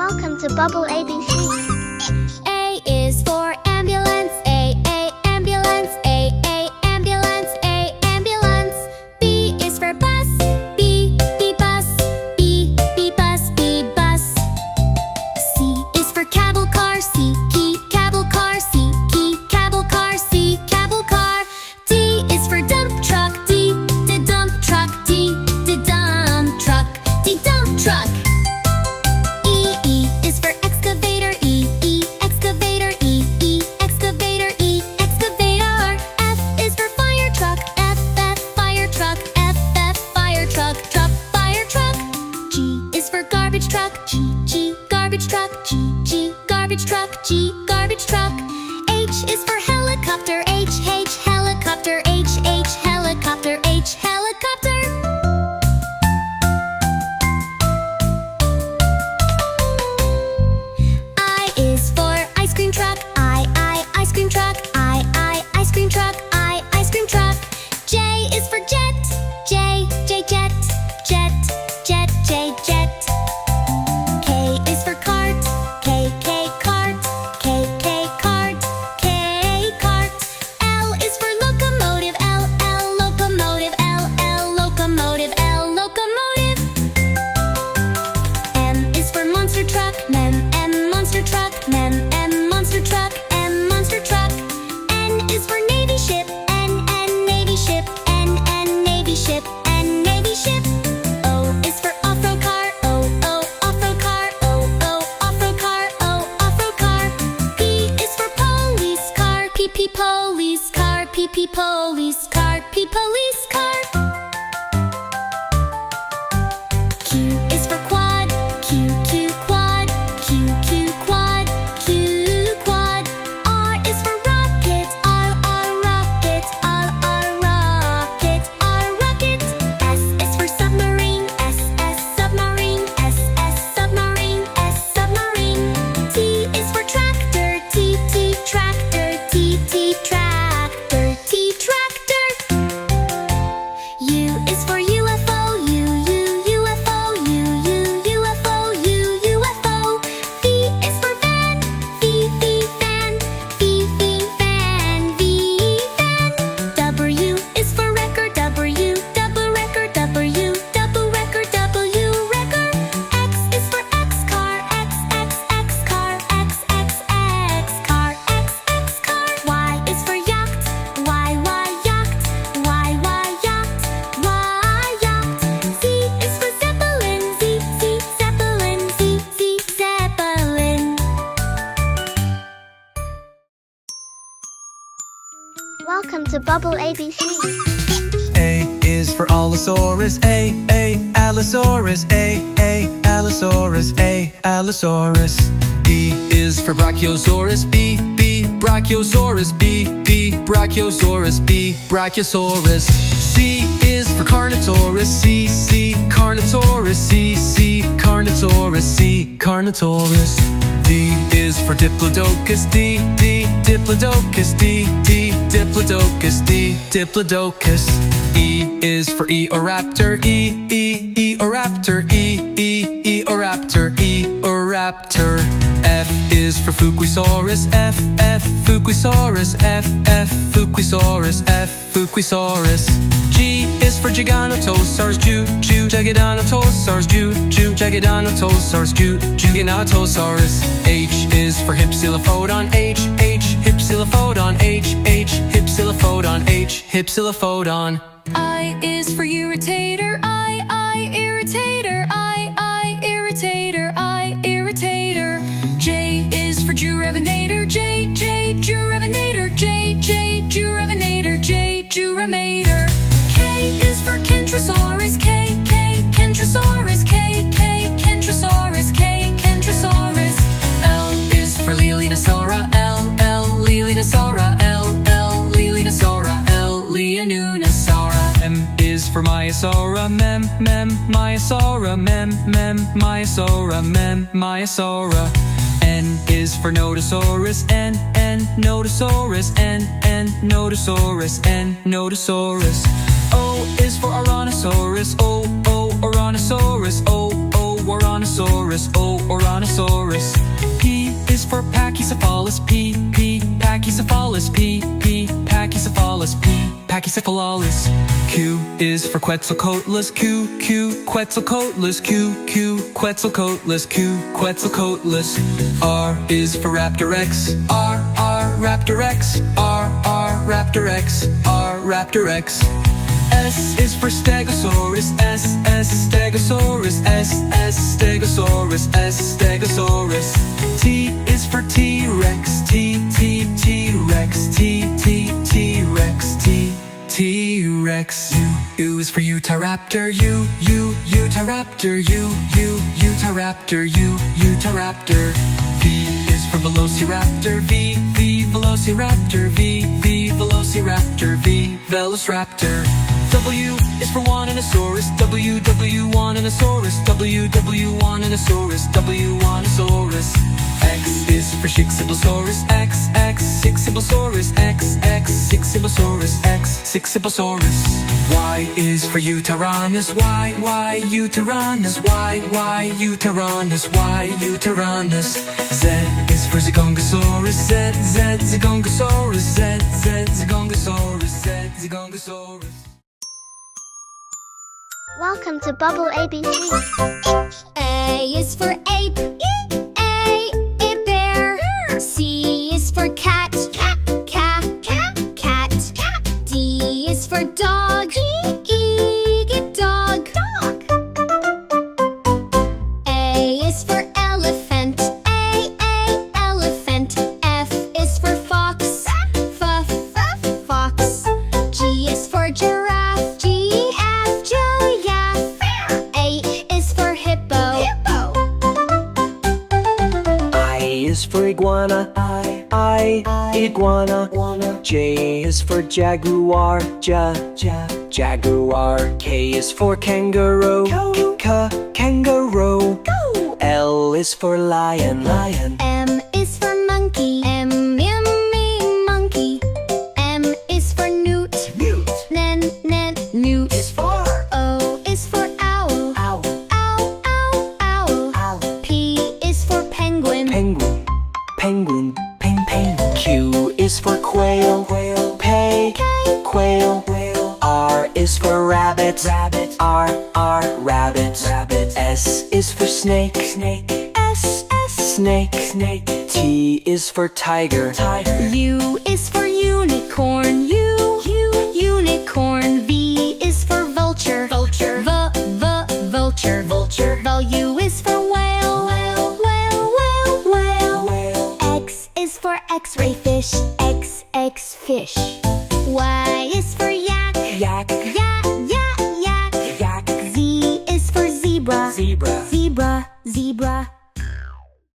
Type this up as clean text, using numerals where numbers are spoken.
Welcome to Bubble ABC. A is for ambulance, A, ambulance, A, ambulance, A, ambulance. B is for bus, B, bus, B, bus, B, bus. C is for cable car, C, cable car, C, cable car, C, cable car. D is for dump truck, D, dump truck, D, dump truck, D, dump truck. E is for excavator, E, excavator, E, excavator, E, excavator. F is for fire truck, F, fire truck, F, fire truck, fire truck. G is for garbage truck, G, garbage truck, G, garbage truck, G, garbage truck. H is for helicopter, H, helicopter, H, helicopter, H, helicopter. I is for ice cream truck, I, ice cream truck, I, ice cream truck, I, ice cream truck. J is for jet, J, jet, jet, jet, jet. K is for cart, K, cart, K, cart, K, cart. L is for locomotive, L, locomotive, L, locomotive, L, locomotive. M is for monster truck, M, monster truck, M, monster truck, M, monster truck. N is for navy ship, N, navy ship, N, navy ship, N, navy ship. O is for off-road car, O, off-road car, O, off-road car, O, off-road car. P is for police car, P, police car, P, police car, P, police car. Q is for quad, Q, quad, Q, quad, Q, quad. R is for rocket, R, rocket, R, rocket, R, rocket. S is for submarine, S, submarine, S, submarine, S, submarine. T is for tractor, T, tractor, T, tractor, T, tractor. U is for UFO, U, UFO, U, UFO, U, UFO. V is for van, V, van, V, van, V, van. W is for record, W, double record, W, double record, W, record. X is for X car, X, car, X, car, X, car. Y is for yacht, Y, yacht, Y, yacht, Y, yacht. Z is for zeppelin, Z, zeppelin, Z, zeppelin. Welcome to Bubble ABC. A is for Allosaurus, A, Allosaurus, A, Allosaurus, A, Allosaurus. B is for Brachiosaurus, B, Brachiosaurus, B, Brachiosaurus, B, Brachiosaurus. C is for Carnotaurus, C, Carnotaurus, C, Carnotaurus, C, Carnotaurus. D is for Diplodocus, D, Diplodocus, D, Diplodocus, D, Diplodocus. E is for Eoraptor, Eoraptor, Eoraptor, Eoraptor. F is for Fuquisaurus, F, Fuquisaurus, F, Fuquisaurus, F, Fuquisaurus. G is for Giganotosaurus, Giganotosaurus, Giganotosaurus, Giganotosaurus. H is for Hypsilophodon, H, Hypsilophodon, H, Hypsilophodon, H, Hypsilophodon. I is for Irritator, I, Irritator, I, Irritator, I, Irritator. J is for Jurevinator, J, Jurevinator, J, Jurevinator, J, Juremator. K is for Kentrosaurus, K, Kentrosaurus, K, Kentrosaurus, K, Kentrosaurus. L is for Leoninosaura, L, Leoninosaura, L, Leoninosaura, L, Leoninosaura. M is for Maiasaura, Mem, Maiasaura, Mem, Maiasaura, Mem, Maiasaura. N is for Nodosaurus, N, Nodosaurus, N, Nodosaurus, N, Nodosaurus. O is for Ouranosaurus, O, Ouranosaurus, O, Ouranosaurus. Oranosaurus, O, Oranosaurus. P is for Pachycephalus, P, Pachycephalus, P, Pachycephalus, P, Pachycephalus. Q is for Quetzalcoatlus, Q, Quetzalcoatlus, Q, Quetzalcoatlus, Q, Quetzalcoatlus. R is for Raptor-X, R, Raptor-X, R, Raptor-X, R, Raptor-X. S is for Stegosaurus, S, Stegosaurus, S, Stegosaurus, S, Stegosaurus. T is for T-Rex, T-Rex, T-Rex, T-Rex. U is for Utahraptor, Utahraptor, Utahraptor, Utahraptor. V is for Velociraptor, V, Velociraptor, V, Velociraptor, V, Velociraptor. W is for Wananosaurus, Wananosaurus, Wananosaurus, Wananosaurus. X is for Schixibosaurus, X, Schixibosaurus, X, Schixibosaurus, X, Schixibosaurus. Y is for Utaranus, Y, Utaranus, Y, Utaranus, Y, Utaranus. Z is for Zigongosaurus, Z, Zigongosaurus, Z, Zigongosaurus, Z, Zigongosaurus. Welcome to Bubble ABC. A is for ape, A bear. C is for cat, cat. D is for dog, dog. A is for elephant, A elephant. F is for fox, fox. G is for giraffe, giraffe. A is for hippo, I is for iguana, I, iguana. J is for jaguar, jaguar. K is for kangaroo, kangaroo. L is for lion, M is for monkey, monkey. M is for newt, newt. is for O is for owl, owl, owl. P is for penguin, penguin. Q is for quail, quail. R is for rabbit, R, rabbit. S is for snake, S, snake. T is for tiger, U is for unicorn, unicorn. V is for vulture, vulture. W is for whale, whale. X is for X-ray fish, X fish. Y is for yak, yak. yak. Z is for zebra, zebra.